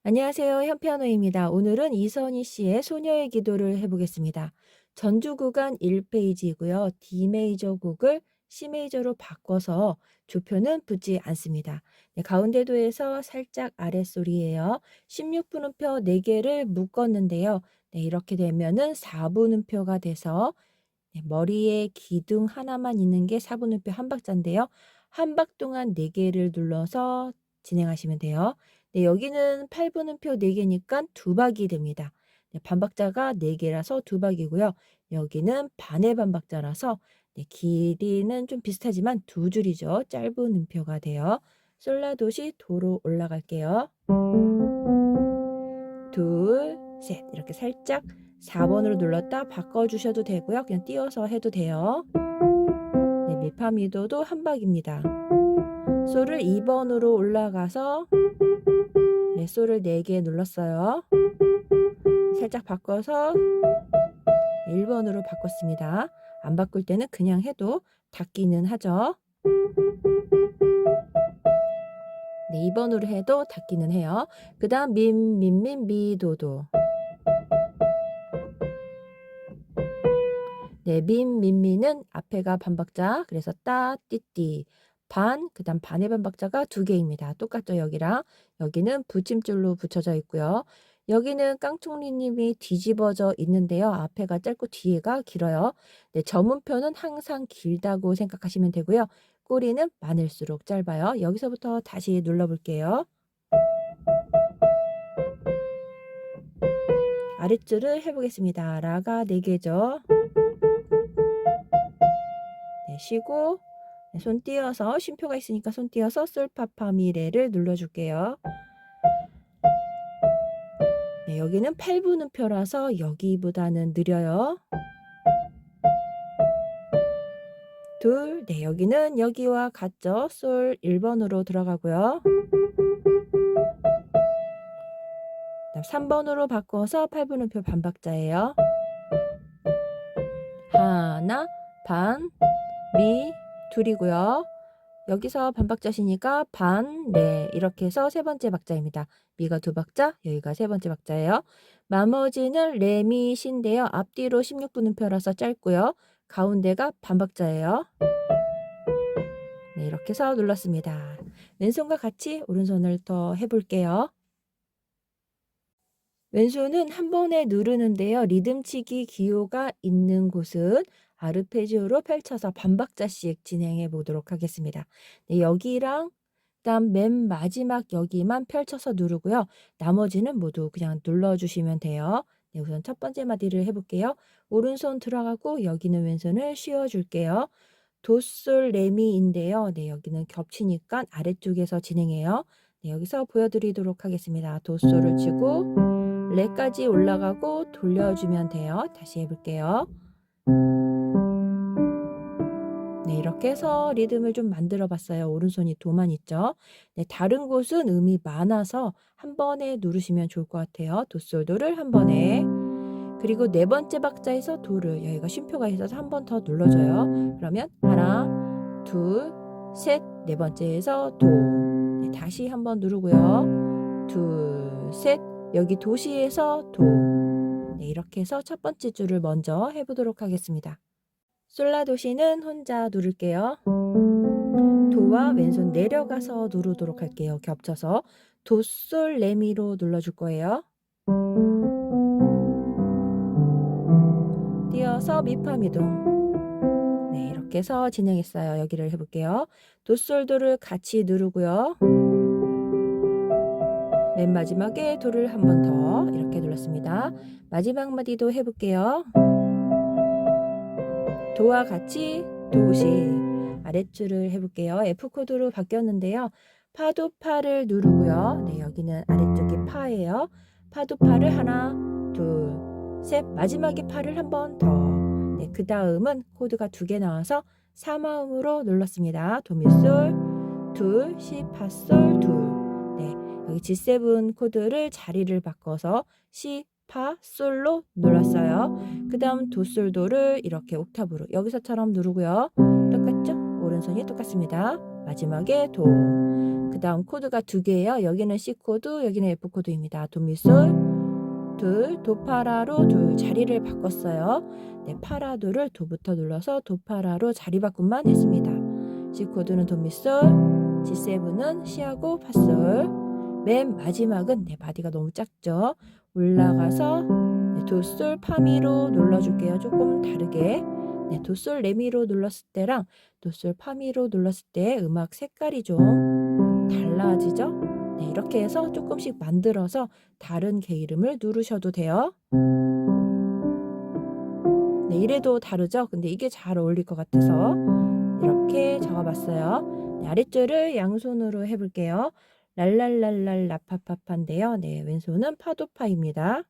안녕하세요. 현피아노입니다. 오늘은 이선희 씨의 소녀의 기도를 해보겠습니다. 전주 구간 1페이지이고요. D 메이저 곡을 C 메이저로 바꿔서 주표는 붙지 않습니다. 네, 가운데도에서 살짝 아랫소리예요. 16분음표 4개를 묶었는데요. 네, 이렇게 되면은 4분음표가 돼서 네, 머리에 기둥 하나만 있는 게 4분음표 한 박자인데요. 한 박 동안 4개를 눌러서 진행하시면 돼요. 네, 여기는 8분음표 4개니까 2박이 됩니다. 네, 반박자가 4개라서 2박이고요. 여기는 반의 반박자라서 네, 길이는 좀 비슷하지만 2줄이죠. 짧은 음표가 돼요. 솔라도시 도로 올라갈게요. 둘, 셋 이렇게 살짝 4번으로 눌렀다 바꿔주셔도 되고요. 그냥 띄워서 해도 돼요. 네, 미파미도도 한 박입니다. 솔을 2번으로 올라가서 네, 솔을 4개 눌렀어요. 살짝 바꿔서 1번으로 바꿨습니다. 안 바꿀 때는 그냥 해도 닿기는 하죠. 네, 2번으로 해도 닿기는 해요. 그 다음 미도도. 네, 미는 앞에가 반박자. 그래서 따, 띠띠. 반, 그 다음 반의 반박자가 2개입니다. 똑같죠, 여기랑. 여기는 붙임줄로 붙여져 있고요. 여기는 깡총리님이 뒤집어져 있는데요. 앞에가 짧고 뒤에가 길어요. 네, 저문표는 항상 길다고 생각하시면 되고요. 꼬리는 많을수록 짧아요. 여기서부터 다시 눌러볼게요. 아랫줄을 해보겠습니다. 라가 4개죠. 네, 쉬고 네, 손 띄어서 쉼표가 있으니까 손 띄어서 솔파파미레를 눌러줄게요. 네, 여기는 8분음표라서 여기보다는 느려요. 둘, 네, 여기는 여기와 같죠. 솔 1번으로 들어가고요. 3번으로 바꿔서 8분음표 반박자예요. 하나, 반, 미, 둘이고요. 여기서 반박자시니까 반, 네 이렇게 해서 세 번째 박자입니다. 미가 2박자, 여기가 세 번째 박자예요. 나머지는 레, 미, 시인데요. 앞뒤로 16분음표라서 짧고요. 가운데가 반박자예요. 네, 이렇게 해서 눌렀습니다. 왼손과 같이 오른손을 더 해볼게요. 왼손은 한 번에 누르는데요. 리듬치기 기호가 있는 곳은 아르페지오로 펼쳐서 반박자씩 진행해 보도록 하겠습니다. 네, 여기랑 그다음 맨 마지막 여기만 펼쳐서 누르고요. 나머지는 모두 그냥 눌러주시면 돼요. 네, 우선 첫 번째 마디를 해볼게요. 오른손 들어가고 여기는 왼손을 씌워줄게요. 도솔 레미인데요. 네, 여기는 겹치니까 아래쪽에서 진행해요. 네, 여기서 보여드리도록 하겠습니다. 도솔을 치고 레까지 올라가고 돌려주면 돼요. 다시 해볼게요. 네, 이렇게 해서 리듬을 좀 만들어 봤어요. 오른손이 도만 있죠. 네, 다른 곳은 음이 많아서 한 번에 누르시면 좋을 것 같아요. 도솔도를 한 번에. 그리고 네 번째 박자에서 도를 여기가 쉼표가 있어서 한 번 더 눌러줘요. 그러면 하나, 둘, 셋, 네 번째에서 도. 네, 다시 한 번 누르고요. 둘, 셋, 여기 도시에서 도. 네, 이렇게 해서 첫 번째 줄을 먼저 해보도록 하겠습니다. 솔라도시는 혼자 누를게요. 도와 왼손 내려가서 누르도록 할게요. 겹쳐서 도솔 레미로 눌러줄 거예요. 띄어서 미파미동. 네, 이렇게 해서 진행했어요. 여기를 해볼게요. 도솔도를 같이 누르고요. 맨 마지막에 도를 한 번 더 이렇게 눌렀습니다. 마지막 마디도 해볼게요. 도와 같이 도시. 아랫줄을 해볼게요. F코드로 바뀌었는데요. 파도파를 누르고요. 네, 여기는 아래쪽이 파예요. 파도파를 하나, 둘, 셋, 마지막에 파를 한 번 더. 네, 그 다음은 코드가 2개 나와서 3화음으로 눌렀습니다. 도미솔, 둘, 시, 파, 솔, 둘. 네, 여기 G7 코드를 자리를 바꿔서 시, 파, 솔로 눌렀어요. 그 다음 도, 솔, 도를 이렇게 옥타브로 여기서처럼 누르고요. 똑같죠? 오른손이 똑같습니다. 마지막에 도. 그 다음 코드가 2개예요. 여기는 C 코드, 여기는 F 코드입니다. 도, 미, 솔, 둘, 도, 파라로 둘 자리를 바꿨어요. 네, 파라도를 도부터 눌러서 도, 파라로 자리 바꿈만 했습니다. C 코드는 도, 미, 솔, G7은 C하고 파, 솔. 맨 마지막은 네, 바디가 너무 작죠. 올라가서 네, 도, 솔, 파, 미로 눌러줄게요. 조금 다르게. 네, 도, 솔, 레미로 눌렀을 때랑 도, 솔, 파, 미로 눌렀을 때 음악 색깔이 좀 달라지죠? 네, 이렇게 해서 조금씩 만들어서 다른 개 이름을 누르셔도 돼요. 네, 이래도 다르죠? 근데 이게 잘 어울릴 것 같아서 이렇게 적어봤어요. 네, 아랫줄을 양손으로 해볼게요. 랄랄랄랄 라파파파인데요. 네, 왼손은 파도파입니다.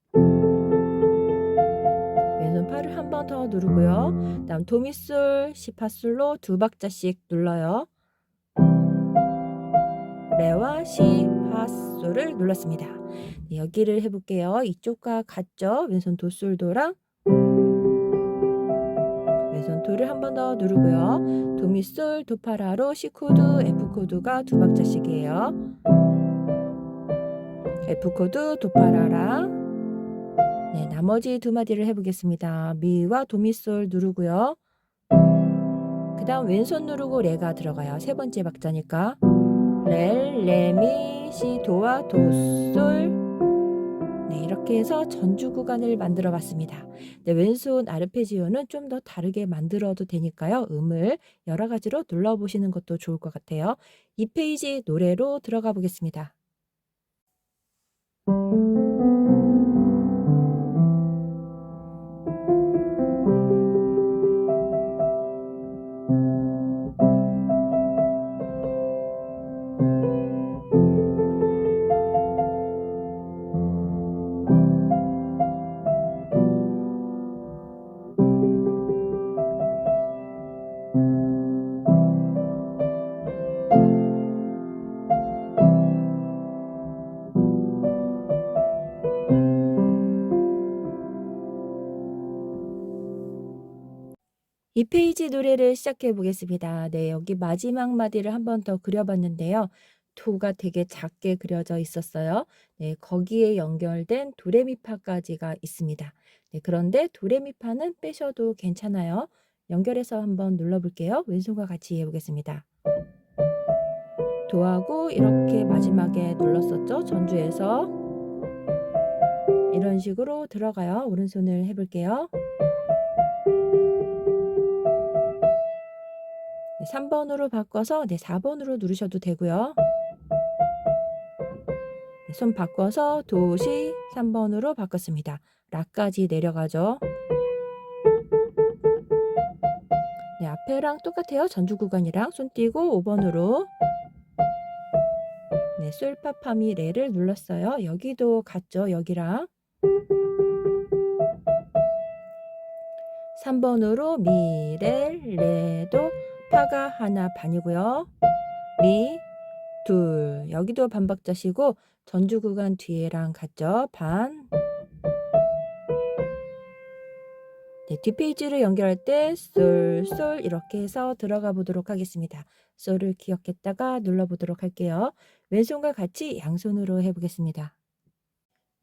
왼손 파를 한 번 더 누르고요. 그 다음 도미솔, 시파솔로 2박자씩 눌러요. 레와 시, 파, 솔을 눌렀습니다. 네, 여기를 해볼게요. 이쪽과 같죠? 왼손 도, 솔, 도랑 왼손 도를 한 번 더 누르고요. 도, 미, 솔, 도, 파라로 C 코드, F 코드가 2박자씩이에요. F 코드, 도, 파라랑 네, 나머지 2마디를 해보겠습니다. 미와 도, 미, 솔 누르고요. 그 다음 왼손 누르고 레가 들어가요. 3번째 박자니까 레, 미, 시, 도와 도, 솔. 네, 이렇게 해서 전주 구간을 만들어 봤습니다. 네, 왼손 아르페지오는 좀 더 다르게 만들어도 되니까요. 음을 여러 가지로 눌러보시는 것도 좋을 것 같아요. 2페이지 노래로 들어가 보겠습니다. 이 페이지 노래를 시작해 보겠습니다. 네, 여기 마지막 마디를 한 번 더 그려봤는데요. 도가 되게 작게 그려져 있었어요. 네, 거기에 연결된 도레미파까지가 있습니다. 네, 그런데 도레미파는 빼셔도 괜찮아요. 연결해서 한번 눌러볼게요. 왼손과 같이 해보겠습니다. 도하고 이렇게 마지막에 눌렀었죠. 전주에서 이런 식으로 들어가요. 오른손을 해볼게요. 3번으로 바꿔서 4번으로 누르셔도 되고요. 손 바꿔서 도시 3번으로 바꿨습니다. 라까지 내려가죠. 네, 앞에랑 똑같아요. 전주 구간이랑 손 띄고 5번으로 네, 솔파파미 레를 눌렀어요. 여기도 같죠. 여기랑 3번으로 미, 레도 파가 하나 반이고요. 미, 둘. 여기도 반박자시고 전주 구간 뒤에랑 같죠. 반. 네, 뒷페이지를 연결할 때 솔, 솔 이렇게 해서 들어가 보도록 하겠습니다. 솔을 기억했다가 눌러보도록 할게요. 왼손과 같이 양손으로 해보겠습니다.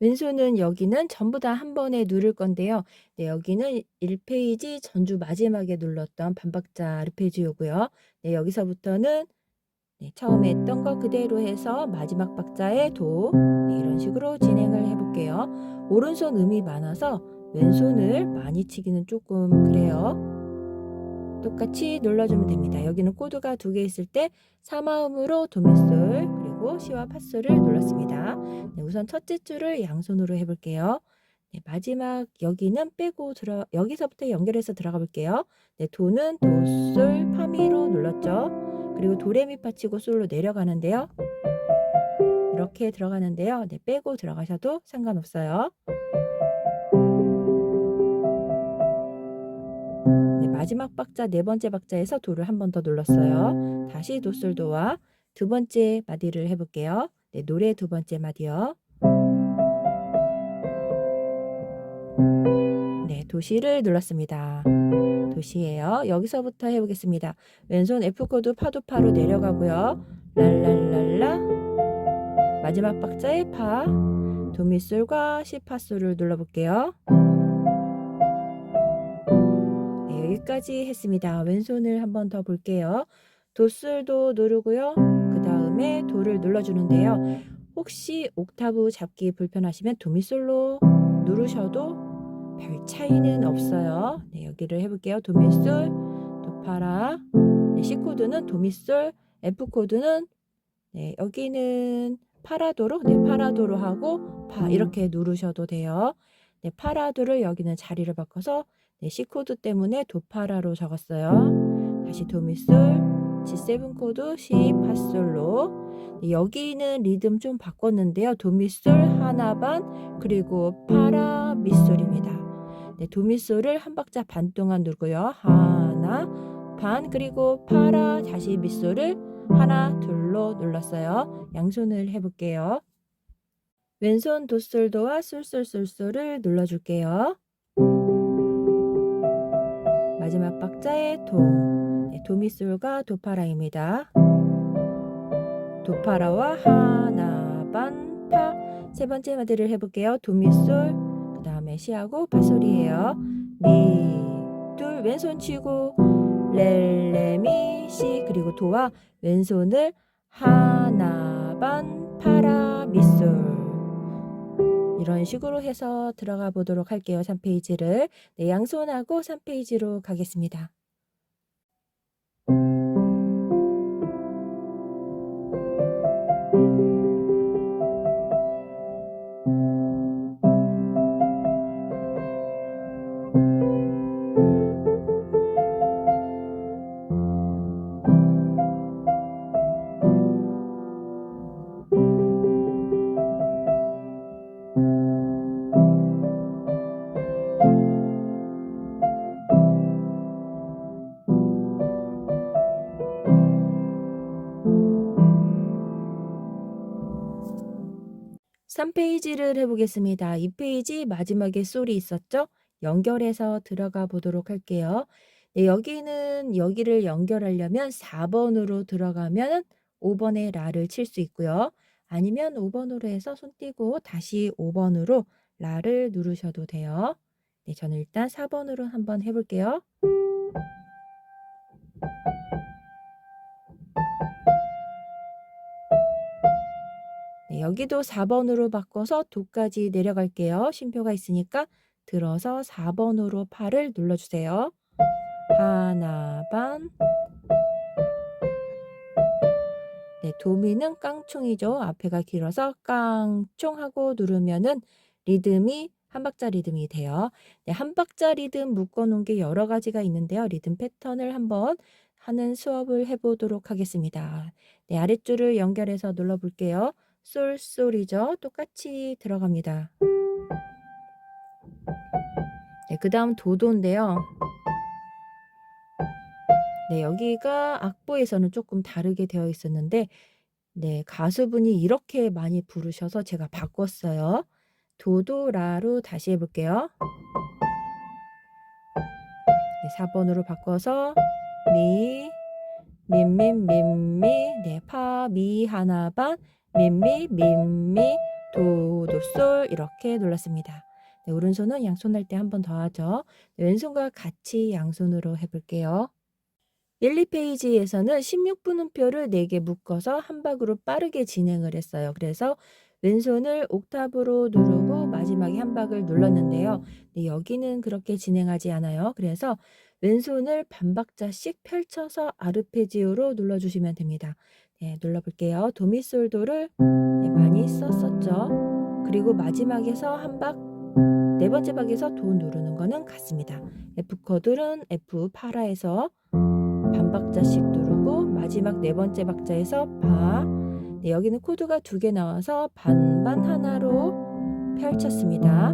왼손은 여기는 전부 다 한 번에 누를 건데요. 네, 여기는 1페이지 전주 마지막에 눌렀던 반박자 아르페지오고요. 네, 여기서부터는 네, 처음에 했던 거 그대로 해서 마지막 박자에 도 네, 이런 식으로 진행을 해볼게요. 오른손 음이 많아서 왼손을 많이 치기는 조금 그래요. 똑같이 눌러주면 됩니다. 여기는 코드가 2개 있을 때 3화음으로 도미솔 그리고 시와 파솔을 눌렀습니다. 네, 우선 첫째 줄을 양손으로 해볼게요. 네, 마지막 여기는 빼고 여기서부터 연결해서 들어가 볼게요. 네, 도는 도, 솔, 파미로 눌렀죠. 그리고 도레미파 치고 솔로 내려가는데요. 이렇게 들어가는데요. 네, 빼고 들어가셔도 상관없어요. 네, 마지막 박자 네 번째 박자에서 도를 한 번 더 눌렀어요. 다시 도, 솔, 도와 두 번째 마디를 해볼게요. 네, 노래 두 번째 마디요. 네, 도시를 눌렀습니다. 도시예요. 여기서부터 해보겠습니다. 왼손 F코드 파도파로 내려가고요. 랄랄랄라 마지막 박자에 파 도미솔과 시파솔을 눌러볼게요. 네, 여기까지 했습니다. 왼손을 한 번 더 볼게요. 도솔도 누르고요. 그 다음에 도를 눌러주는데요. 혹시 옥타브 잡기 불편하시면 도미솔로 누르셔도 별 차이는 없어요. 네, 여기를 해볼게요. 도미솔, 도파라, 네, C코드는 도미솔, F코드는 네, 여기는 파라도로, 네, 파라도로 하고 파 이렇게 누르셔도 돼요. 네, 파라도를 여기는 자리를 바꿔서 네, C코드 때문에 도파라로 적었어요. 다시 도미솔, G7 코드 C 파솔로 네, 여기는 리듬 좀 바꿨는데요. 도미솔 하나 반 그리고 파라 미솔입니다. 네, 도미솔을 한 박자 반 동안 누르고요. 하나 반 그리고 파라 다시 미솔을 하나 둘로 눌렀어요. 양손을 해볼게요. 왼손 도솔도와 솔솔솔솔을 눌러줄게요. 마지막 박자에 도, 네, 도미솔과 도파라입니다. 도파라와 하나 반 파 세 번째 마디를 해볼게요. 도미솔 그 다음에 시하고 파솔이에요. 미, 둘 왼손 치고 렐레미 시 그리고 도와 왼손을 하나 반 파라 미솔 이런 식으로 해서 들어가 보도록 할게요. 3페이지를 네, 양손하고 3페이지로 가겠습니다. (3페이지를) 해보겠습니다. 2페이지 마지막에 솔이 있었죠? 연결해서 들어가 보도록 할게요. 네, 여기를 연결하려면 4번으로 들어가면 5번에 라를 칠 수 있고요. 아니면 5번으로 해서 손 떼고 다시 5번으로 라를 누르셔도 돼요. 네, 저는 일단 4번으로 한번 해볼게요. 네, 여기도 4번으로 바꿔서 도까지 내려갈게요. 쉼표가 있으니까 들어서 4번으로 파를 눌러주세요. 하나 반 네, 도미는 깡총이죠. 앞에가 길어서 깡총 하고 누르면은 리듬이 한 박자 리듬이 돼요. 네, 한 박자 리듬 묶어놓은 게 여러 가지가 있는데요. 리듬 패턴을 한번 하는 수업을 해보도록 하겠습니다. 네, 아랫줄을 연결해서 눌러볼게요. 솔솔이죠. 똑같이 들어갑니다. 네, 그 다음 도도인데요. 네, 여기가 악보에서는 조금 다르게 되어 있었는데 네, 가수분이 이렇게 많이 부르셔서 제가 바꿨어요. 도도라로 다시 해볼게요. 네, 4번으로 바꿔서 미, 민민민미, 네, 파, 미 하나 반, 민미, 민미, 도도솔 이렇게 눌렀습니다. 네, 오른손은 양손 할 때 한 번 더 하죠. 네, 왼손과 같이 양손으로 해볼게요. 1, 2페이지에서는 16분음표를 4개 묶어서 한 박으로 빠르게 진행을 했어요. 그래서 왼손을 옥타브로 누르고 마지막에 한 박을 눌렀는데요. 네, 여기는 그렇게 진행하지 않아요. 그래서 왼손을 반박자씩 펼쳐서 아르페지오로 눌러주시면 됩니다. 네, 눌러볼게요. 도미솔도를 네, 많이 썼었죠. 그리고 마지막에서 한 박 네 번째 박에서 도 누르는 거는 같습니다. F 코드는 F 파라에서 반박자씩 누르고 마지막 네 번째 박자에서 파. 네, 여기는 코드가 2개 나와서 반반 하나로 펼쳤습니다.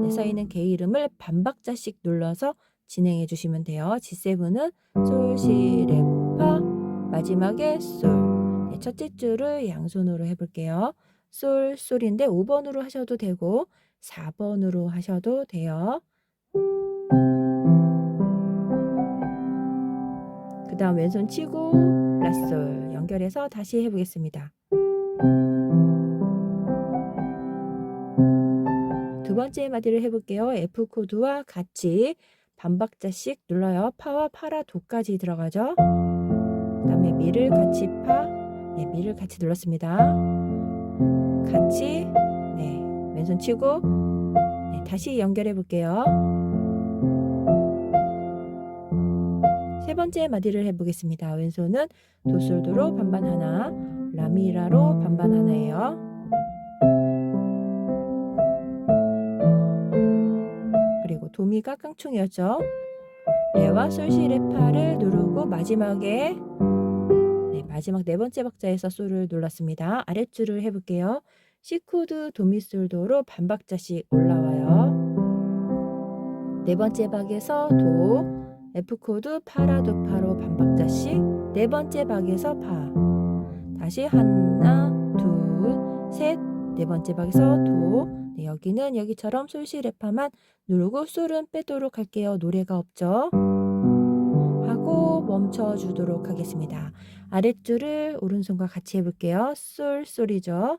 네, 쌓이는 개 이름을 반박자씩 눌러서 진행해 주시면 돼요. G7은 솔, 시, 레, 파, 마지막에 솔. 네, 첫째 줄을 양손으로 해볼게요. 솔, 솔인데 5번으로 하셔도 되고 4번으로 하셔도 돼요. 그 다음 왼손 치고 라솔 연결해서 다시 해보겠습니다. 두 번째 마디를 해볼게요. F 코드와 같이 반박자씩 눌러요. 파와 파라 도까지 들어가죠. 그 다음에 미를 같이 파, 네, 미를 같이 눌렀습니다. 같이, 네, 왼손 치고, 네, 다시 연결해 볼게요. 세 번째 마디를 해보겠습니다. 왼손은 도솔도로 반반 하나, 라미라로 반반 하나예요. 그리고 도미가 깡총이었죠. 레와 솔시 레파를 누르고 마지막에 마지막 네 번째 박자에서 솔을 눌렀습니다. 아랫줄을 해볼게요. C 코드 도미솔도로 반박자씩 올라와요. 네 번째 박에서 도, F 코드 파라 도파로 반박자씩 네 번째 박에서 파. 다시 하나, 둘, 셋, 네 번째 박에서 도. 네, 여기는 여기처럼 솔시 레파만 누르고 솔은 빼도록 할게요. 노래가 없죠. 하고 멈춰주도록 하겠습니다. 아랫줄을 오른손과 같이 해볼게요. 솔, 솔이죠.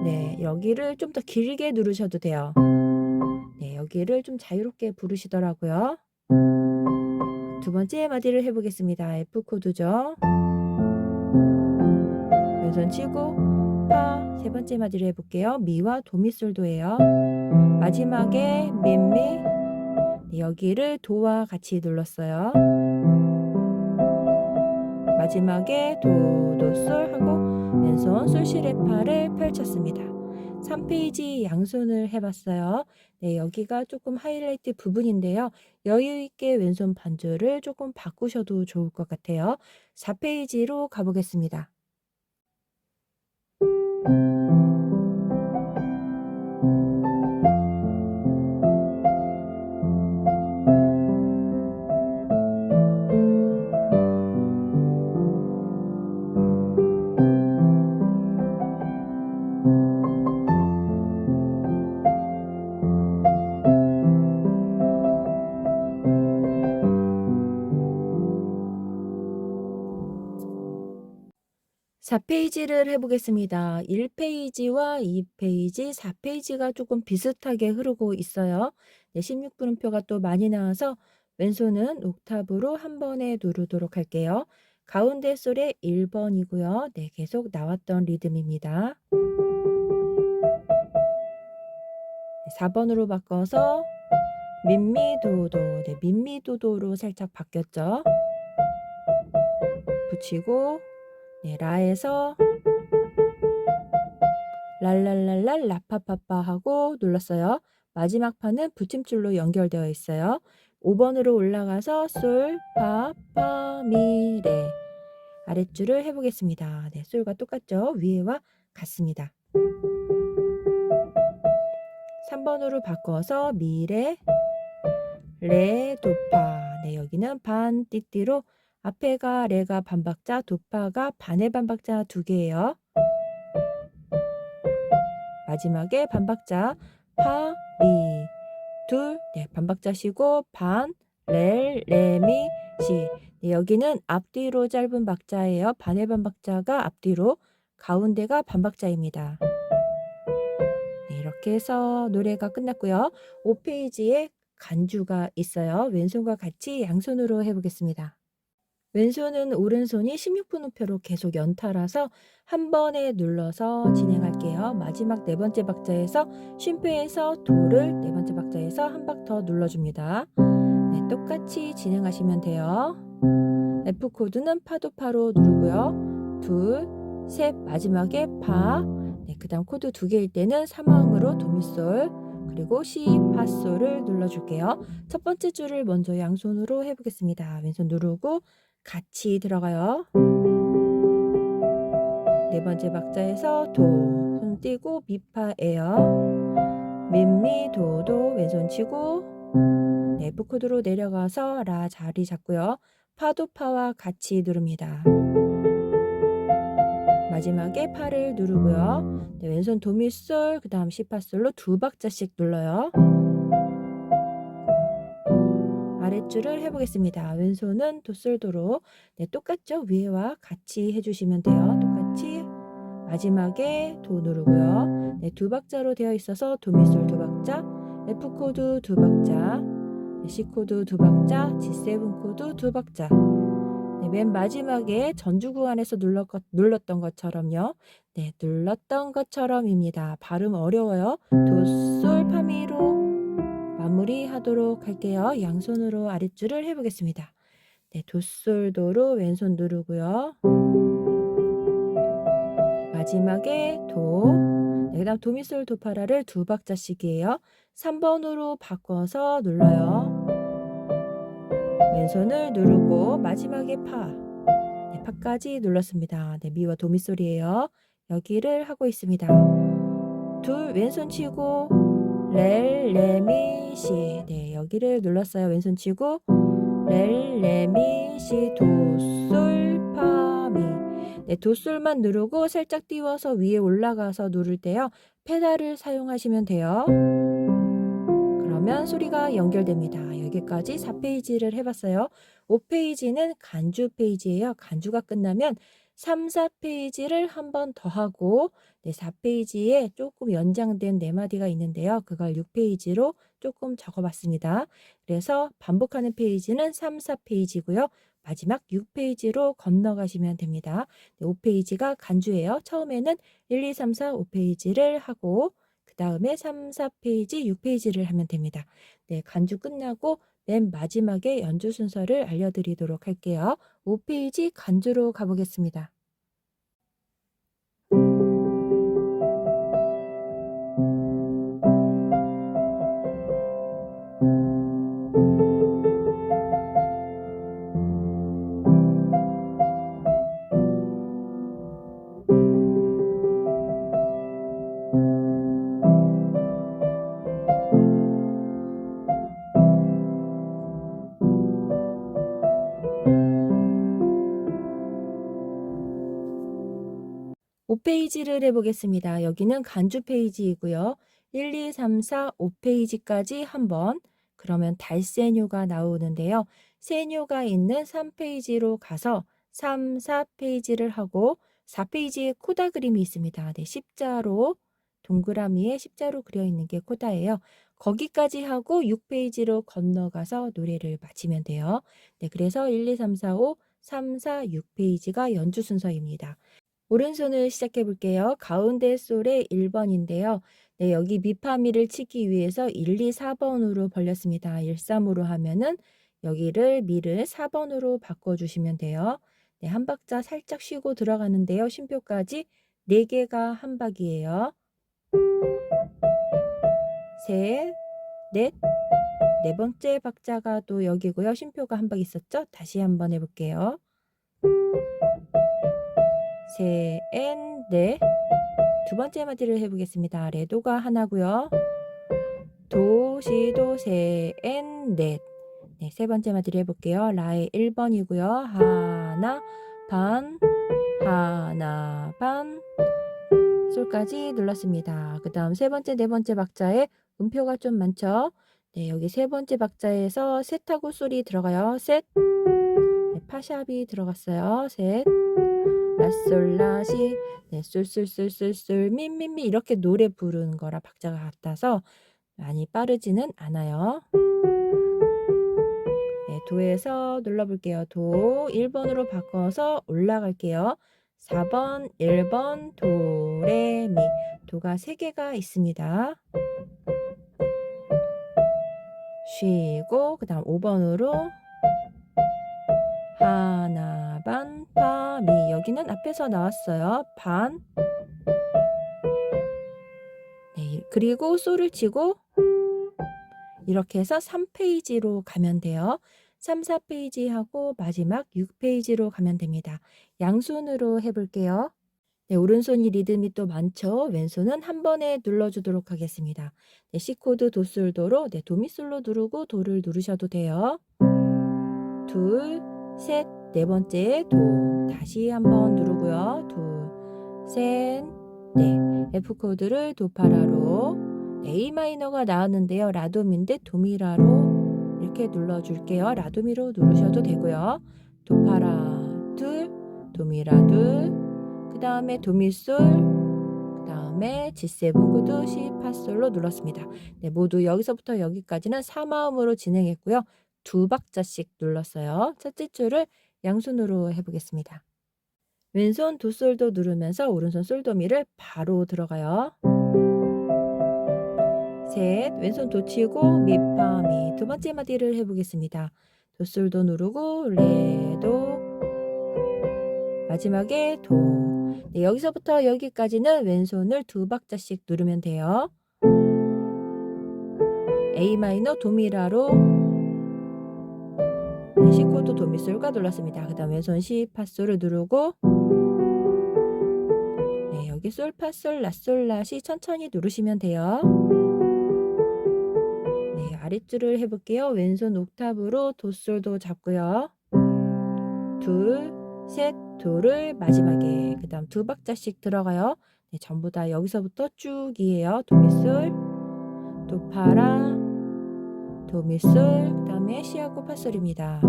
네, 여기를 좀 더 길게 누르셔도 돼요. 네, 여기를 좀 자유롭게 부르시더라고요. 두 번째 마디를 해보겠습니다. F 코드죠. 왼손 치고 파. 세 번째 마디를 해볼게요. 미와 도미솔도예요. 마지막에 민미. 네, 여기를 도와 같이 눌렀어요. 마지막에 도, 도, 솔 하고 왼손 솔시레파를 펼쳤습니다. 3페이지 양손을 해봤어요. 네, 여기가 조금 하이라이트 부분인데요. 여유있게 왼손 반주를 조금 바꾸셔도 좋을 것 같아요. 4페이지로 가보겠습니다. (4페이지를) 해보겠습니다. 1페이지와 2페이지, 4페이지가 조금 비슷하게 흐르고 있어요. 네, 16분음표가 또 많이 나와서 왼손은 옥타브로 한 번에 누르도록 할게요. 가운데 솔의 1번이고요. 네, 계속 나왔던 리듬입니다. 4번으로 바꿔서 민미도도, 네, 민미도도로 살짝 바뀌었죠. 붙이고 네, 라에서 랄랄랄랄 라파파파 하고 눌렀어요. 마지막 판은 붙임줄로 연결되어 있어요. 5번으로 올라가서 솔, 파, 파, 미, 레. 아랫줄을 해보겠습니다. 네, 솔과 똑같죠? 위에와 같습니다. 3번으로 바꿔서 미, 레, 도파. 네, 여기는 반, 띠띠로 앞에가 레가 반박자, 도파가 반의 반박자 2개예요. 마지막에 반박자 파, 미, 둘, 네, 반박자 쉬고 반, 레, 미, 시. 네, 여기는 앞뒤로 짧은 박자예요. 반의 반박자가 앞뒤로, 가운데가 반박자입니다. 네, 이렇게 해서 노래가 끝났고요. 5페이지에 간주가 있어요. 왼손과 같이 양손으로 해보겠습니다. 왼손은 오른손이 16분음표로 계속 연달아서 한 번에 눌러서 진행할게요. 마지막 네 번째 박자에서 쉼표에서 도를 네 번째 박자에서 한 박 더 눌러줍니다. 네, 똑같이 진행하시면 돼요. F 코드는 파도파로 누르고요. 둘, 셋, 마지막에 파. 네, 그다음 코드 2개일 때는 3화음으로 도미솔 그리고 시, 파솔을 눌러줄게요. 첫 번째 줄을 먼저 양손으로 해보겠습니다. 왼손 누르고 같이 들어가요. 네 번째 박자에서 도, 손 띄고 미파예요. 미미, 도도 왼손 치고 네, F 코드로 내려가서 라 자리 잡고요. 파도 파와 같이 누릅니다. 마지막에 파를 누르고요. 네, 왼손 도미솔 그 다음 시파솔로 2박자씩 눌러요. 아랫줄을 해보겠습니다. 왼손은 도솔도로 네, 똑같죠? 위에와 같이 해주시면 돼요. 똑같이 마지막에 도 누르고요. 네, 2박자로 되어 있어서 도미솔 2박자, F코드 2박자, 네, C코드 2박자, G7 코드 2박자. 네, 맨 마지막에 전주 구간에서 눌렀던 것처럼요. 네, 눌렀던 것처럼입니다. 발음 어려워요. 도, 솔, 파미로 마무리하도록 할게요. 양손으로 아랫줄을 해보겠습니다. 네, 도, 솔, 도로 왼손 누르고요. 마지막에 도, 네, 그 다음 도미솔 도파라를 2박자씩이에요. 3번으로 바꿔서 눌러요. 왼손을 누르고 마지막에 파, 네, 파까지 눌렀습니다. 네, 미와 도미솔이에요. 여기를 하고 있습니다. 둘, 왼손 치고 렐, 레, 미, 시. 네, 여기를 눌렀어요. 왼손 치고 렐, 레, 미, 시, 도, 솔, 파, 미. 네, 도솔만 누르고 살짝 띄워서 위에 올라가서 누를 때요. 페달을 사용하시면 돼요. 그러면 소리가 연결됩니다. 여기까지 4페이지를 해봤어요. 5페이지는 간주 페이지예요. 간주가 끝나면 3, 4페이지를 한 번 더 하고 네, 4페이지에 조금 연장된 4마디가 있는데요. 그걸 6페이지로 조금 적어봤습니다. 그래서 반복하는 페이지는 3, 4페이지고요. 마지막 6페이지로 건너가시면 됩니다. 네, 5페이지가 간주예요. 처음에는 1, 2, 3, 4, 5페이지를 하고 그 다음에 3, 4페이지, 6페이지를 하면 됩니다. 네, 간주 끝나고 맨 마지막에 연주 순서를 알려드리도록 할게요. 5페이지 간주로 가보겠습니다. 5페이지를 해보겠습니다. 여기는 간주 페이지이고요. 1, 2, 3, 4, 5페이지까지 한번 그러면 달세뇨가 나오는데요. 세뇨가 있는 3페이지로 가서 3, 4페이지를 하고 4페이지에 코다 그림이 있습니다. 네, 십자로 동그라미에 십자로 그려 있는 게 코다예요. 거기까지 하고 6페이지로 건너가서 노래를 마치면 돼요. 네, 그래서 1, 2, 3, 4, 5, 3, 4, 6페이지가 연주 순서입니다. 오른손을 시작해 볼게요. 가운데 솔의 1번인데요. 네, 여기 미파미를 치기 위해서 1, 2, 4번으로 벌렸습니다. 1, 3으로 하면은 여기를 미를 4번으로 바꿔주시면 돼요. 네, 한 박자 살짝 쉬고 들어가는데요. 쉼표까지 4개가 한 박이에요. 셋, 넷, 네 번째 박자가 또 여기고요. 쉼표가 한 박 있었죠? 다시 한번 해볼게요. 셋, 넷. 두 번째 마디를 해보겠습니다. 레도가 하나고요. 도, 시, 도, 셋, 넷. 네, 세 번째 마디를 해볼게요. 라의 1번이고요. 하나, 반, 하나, 반. 솔까지 눌렀습니다. 그 다음 세 번째, 네 번째 박자에 음표가 좀 많죠? 네, 여기 세 번째 박자에서 셋하고 솔이 들어가요. 셋. 네, 파샵이 들어갔어요. 셋. 라솔라시, 네, 쏠쏠쏠쏠쏠, 미미미 이렇게 노래 부르는 거라 박자가 같아서 많이 빠르지는 않아요. 네, 도에서 눌러볼게요. 도 1번으로 바꿔서 올라갈게요. 4번, 1번, 도, 레, 미. 도가 3개가 있습니다. 쉬고 그 다음 5번으로 하나, 반, 파, 미. 여기는 앞에서 나왔어요. 반, 그리고 솔을 치고 이렇게 해서 3페이지로 가면 돼요. 3, 4페이지 하고 마지막 6페이지로 가면 됩니다. 양손으로 해볼게요. 네, 오른손이 리듬이 또 많죠. 왼손은 한 번에 눌러주도록 하겠습니다. 네, C코드 도솔도로 도미솔로 누르고 도를 누르셔도 돼요. 둘, 셋, 네 번째 도 다시 한번 누르고요. 둘, 셋, 넷. F코드를 도파라로 A 마이너가 나왔는데요. 라도미인데 도미라로 이렇게 눌러줄게요. 라도미로 누르셔도 되고요. 도파라 둘, 도미라 둘, 그 다음에 도미솔, 그 다음에 G7 코드 C 파솔로 눌렀습니다. 네, 모두 여기서부터 여기까지는 4마음으로 진행했고요. 2박자씩 눌렀어요. 첫째 줄을 양손으로 해보겠습니다. 왼손 도솔도 누르면서 오른손 솔도미를 바로 들어가요. 셋, 왼손 도 치고 미파미 두 번째 마디를 해보겠습니다. 도솔도 누르고 레도, 마지막에 도. 네, 여기서부터 여기까지는 왼손을 2박자씩 누르면 돼요. A 마이너 도미라로 네, C코드 도미솔과 눌렀습니다. 그 다음 왼손 C 파솔을 누르고 네, 여기 솔 파솔 라솔 라시 천천히 누르시면 돼요. 네, 아랫줄을 해볼게요. 왼손 옥타브로 도솔도 잡고요. 둘, 셋, 도를 마지막에 그 다음 2박자씩 들어가요. 네, 전부 다 여기서부터 쭉이에요. 도미솔, 도파라, 도미솔, 그 다음에 C하고 파솔입니다.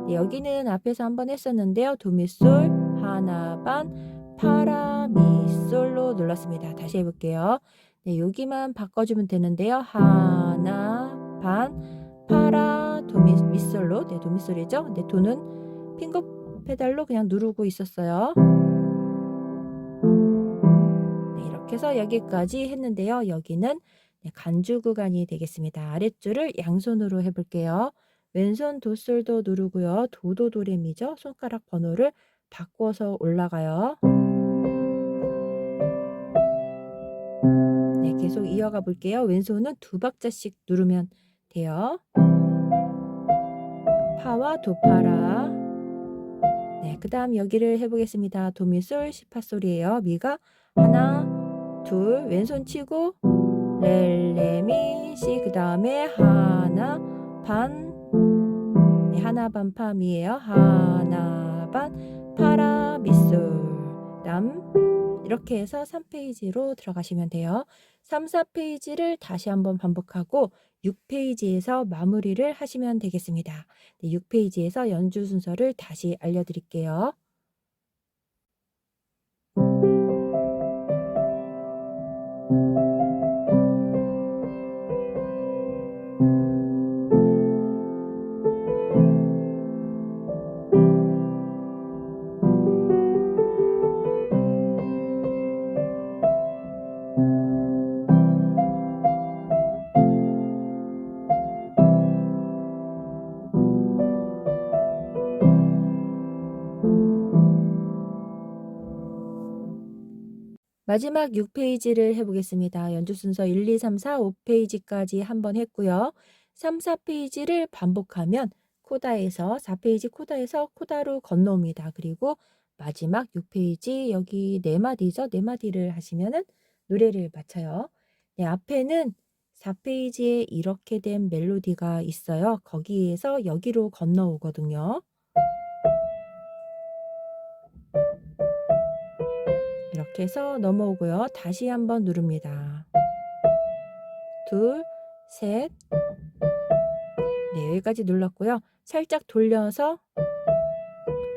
네, 여기는 앞에서 한번 했었는데요. 도미솔, 하나 반, 파라, 미솔로 눌렀습니다. 다시 해볼게요. 네, 여기만 바꿔주면 되는데요. 하나 반, 파라, 미솔로. 네, 도미솔이죠. 네, 도는 핑거 페달로 그냥 누르고 있었어요. 네, 이렇게 해서 여기까지 했는데요. 여기는 간주 구간이 되겠습니다. 아랫줄을 양손으로 해볼게요. 왼손 도솔도 누르고요. 도도 도레미죠. 손가락 번호를 바꿔서 올라가요. 네, 계속 이어가 볼게요. 왼손은 2박자씩 누르면 돼요. 파와 도파라. 네, 그 다음 여기를 해보겠습니다. 도미솔 시파솔이에요. 미가 하나, 둘, 왼손 치고 렐레미 시, 그 다음에 하나 반, 네, 하나 반 파미예요. 하나 반 파라 미솔. 다음 이렇게 해서 3페이지로 들어가시면 돼요. 3, 4페이지를 다시 한번 반복하고 6페이지에서 마무리를 하시면 되겠습니다. 네, 6페이지에서 연주 순서를 다시 알려드릴게요. 마지막 6페이지를 해보겠습니다. 연주 순서 1, 2, 3, 4, 5페이지까지 한번 했고요. 3, 4페이지를 반복하면 코다에서 4페이지 코다에서 코다로 건너옵니다. 그리고 마지막 6페이지 여기 4마디죠. 4마디를 하시면은 노래를 마쳐요. 네, 앞에는 4페이지에 이렇게 된 멜로디가 있어요. 거기에서 여기로 건너오거든요. 이렇게 해서 넘어오고요. 다시 한번 누릅니다. 둘, 셋. 네, 여기까지 눌렀고요. 살짝 돌려서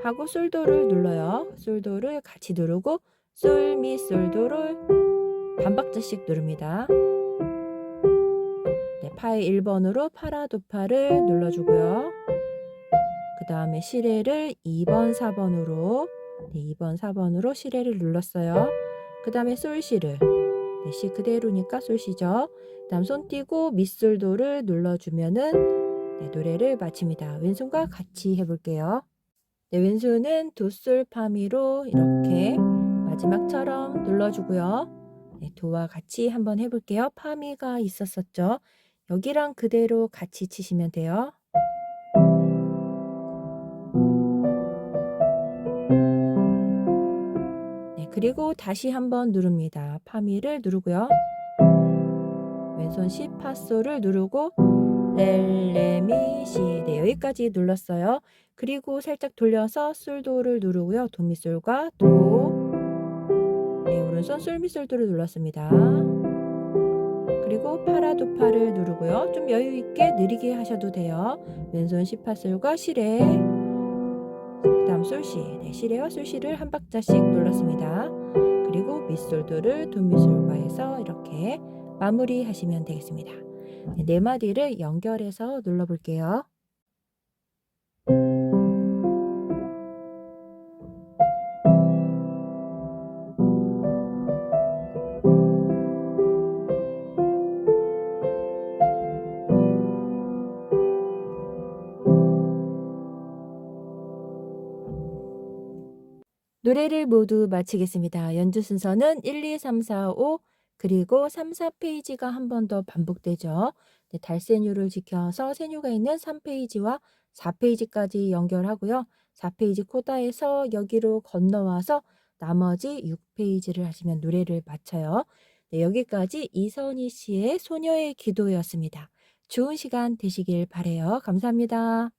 하고 솔도를 눌러요. 솔도를 같이 누르고 솔, 미, 솔도를 반박자씩 누릅니다. 네, 파의 1번으로 파라도파를 눌러주고요. 그 다음에 시레를 2번, 4번으로 네, 2번, 4번으로 시레를 눌렀어요. 그 다음에 솔시를 네, 시 그대로니까 솔시죠. 그 다음 손 띄고 미솔도를 눌러주면은 네, 노래를 마칩니다. 왼손과 같이 해볼게요. 네, 왼손은 도솔 파미로 이렇게 마지막처럼 눌러주고요. 네, 도와 같이 한번 해볼게요. 파미가 있었었죠. 여기랑 그대로 같이 치시면 돼요. 네, 그리고 다시 한번 누릅니다. 파미를 누르고요. 왼손 시, 파솔을 누르고 레, 미, 시. 네, 여기까지 눌렀어요. 그리고 살짝 돌려서 솔도를 누르고요. 도미솔과 도. 네, 오른손 솔미솔도를 눌렀습니다. 그리고 파라도파를 누르고요. 좀 여유 있게 느리게 하셔도 돼요. 왼손 시파솔과 시레. 그다음 솔시. 네, 시레와 솔시를 한 박자씩 눌렀습니다. 그리고 미솔도를 도미솔과 해서 이렇게 마무리하시면 되겠습니다. 네 마디를 연결해서 눌러볼게요. 노래를 모두 마치겠습니다. 연주 순서는 1, 2, 3, 4, 5 그리고 3, 4페이지가 한 번 더 반복되죠. 네, 달세뇨를 지켜서 세뇨가 있는 3페이지와 4페이지까지 연결하고요. 4페이지 코다에서 여기로 건너와서 나머지 6페이지를 하시면 노래를 마쳐요. 네, 여기까지 이선희 씨의 소녀의 기도였습니다. 좋은 시간 되시길 바래요. 감사합니다.